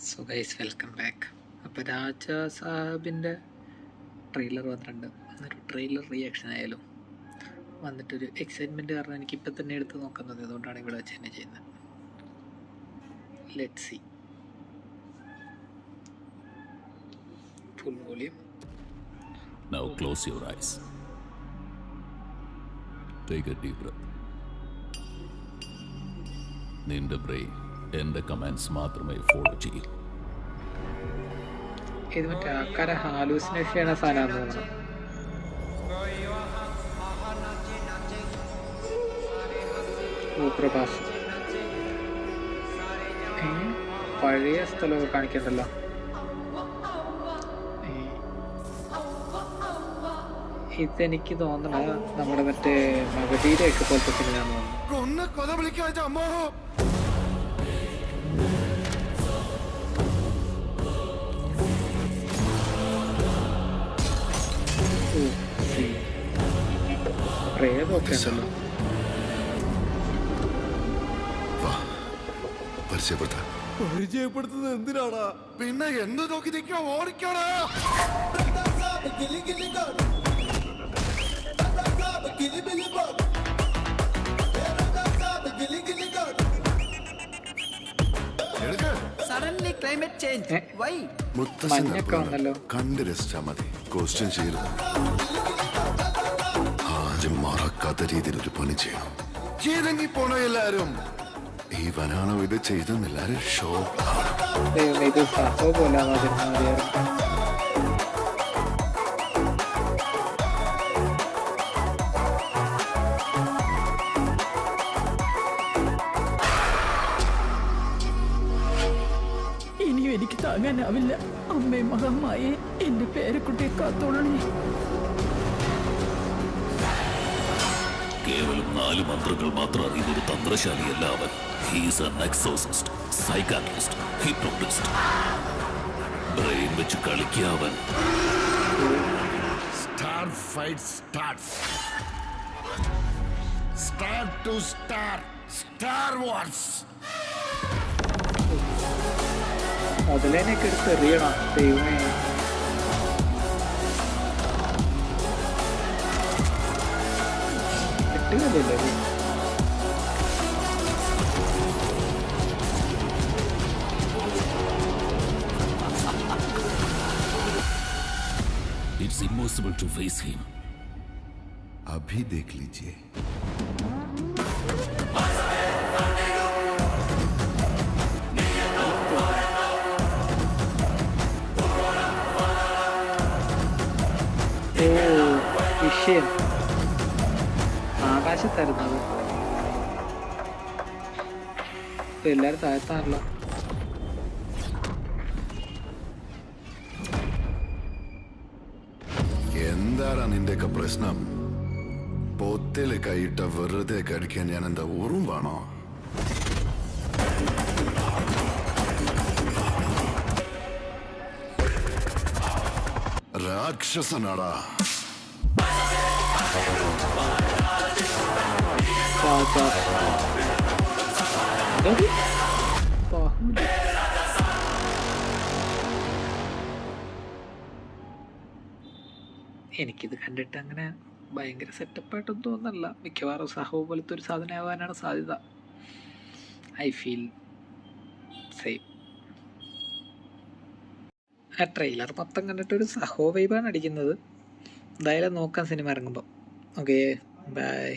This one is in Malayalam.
So guys welcome back. അപ്പോൾ രാജ സാഹിബിൻ്റെ ട്രെയിലർ വന്നിട്ടുണ്ട്. എന്നൊരു ട്രെയിലർ റിയാക്ഷൻ ആയാലും വന്നിട്ടൊരു എക്സൈറ്റ്മെൻറ്റ് കാരണം എനിക്കിപ്പോൾ തന്നെ എടുത്ത് നോക്കുന്നത്, അതുകൊണ്ടാണ് ഇവിടെ വെച്ച് തന്നെ ചെയ്യുന്നത്. Let see. Full volume. Now close your eyes. Take a deep breath. നിന്റെ ബ്രെയിൻ എൻ്റെ കമാൻഡ്സ് മാത്രമേ ഫോളോ ചെയ്യൂ. ഇത് മറ്റേ ആൾക്കാരെ ഹാലൂസിനേഷൻ ചെയ്യണ സാധനമാണെന്ന് തോന്നുന്നു. പ്രഭാസ് പഴയ സ്ഥലമൊക്കെ കാണിക്കണ്ടല്ലോ. ഇതെനിക്ക് തോന്നണ നമ്മുടെ മറ്റേ മകധീരയൊക്കെ പോലത്തെ സിനിമയാണെന്ന് തോന്നുന്നു. പ്രേതമൊക്കെ ഉണ്ടല്ലോ. പരിചയപ്പെടുത്തുന്നത് എന്തിനാടാ? പിന്നെ എന്ത് നോക്കി നിൽക്കാ? ഓടിക്കോടാ. മഞ്ഞൊക്കെ വന്നല്ലോ. കണ്ട് രസിച്ചാ മതി, ക്വസ്റ്റ്യൻ ചെയ്യരുത്. ആദ്യം മറക്കാത്ത രീതിയിൽ ഒരു പണി ചെയ്യണം. ചെയ്തെങ്കിൽ പോണോ എല്ലാരും? ഇവനാണോ ഇത് ചെയ്തെന്നെല്ലാരും ഷോ. ഇത് സഹോ പോലെ ഇനിയും എനിക്ക് താങ്ങാനാവില്ല. അമ്മേ മകമ്മായെ എന്റെ പേരക്കുട്ടിയെ കാത്തോളണേ. കേവലം 4 മന്ത്രങ്ങൾ മാത്രം അറിയുന്ന ഒരു തന്ത്രശാലിയല്ല അവൻ. He's an exorcist, psychiatrist, hypnotist. Brain വെച്ച് കളിക്കുക അവൻ. Star fight starts. Star to star. Star Wars. അതിലേക്ക് എടുത്ത് എറിയണം. ദൈവമേ, കിട്ടുകയല്ലേ. It's impossible to face him. अभी देख लीजिए. വിഷയം ആകാശത്തായിരുന്നത്. ഇപ്പൊ എല്ലാരും താഴ്ത്താണല്ലോ. എന്താണ് നിന്റെയൊക്കെ പ്രശ്നം? പൊത്തില് കൈയിട്ട വെറുതെ കടിക്കാൻ ഞാൻ എന്താ ഉറുമ്പാണോ? രാക്ഷസനാടാ. എനിക്കിത് കണ്ടിട്ട് അങ്ങനെ ഭയങ്കര സെറ്റപ്പായിട്ടൊന്നും തോന്നല്ല. മിക്കവാറും സഹോ പോലത്തെ ഒരു സാധനമാകാനാണ് സാധ്യത. I feel same. ആ ട്രെയിലർ മൊത്തം കണ്ടിട്ടൊരു സഹോ വൈബാണ് അടിക്കുന്നത്. എന്തായാലും നോക്കാം സിനിമ ഇറങ്ങുമ്പോൾ. Okay, by.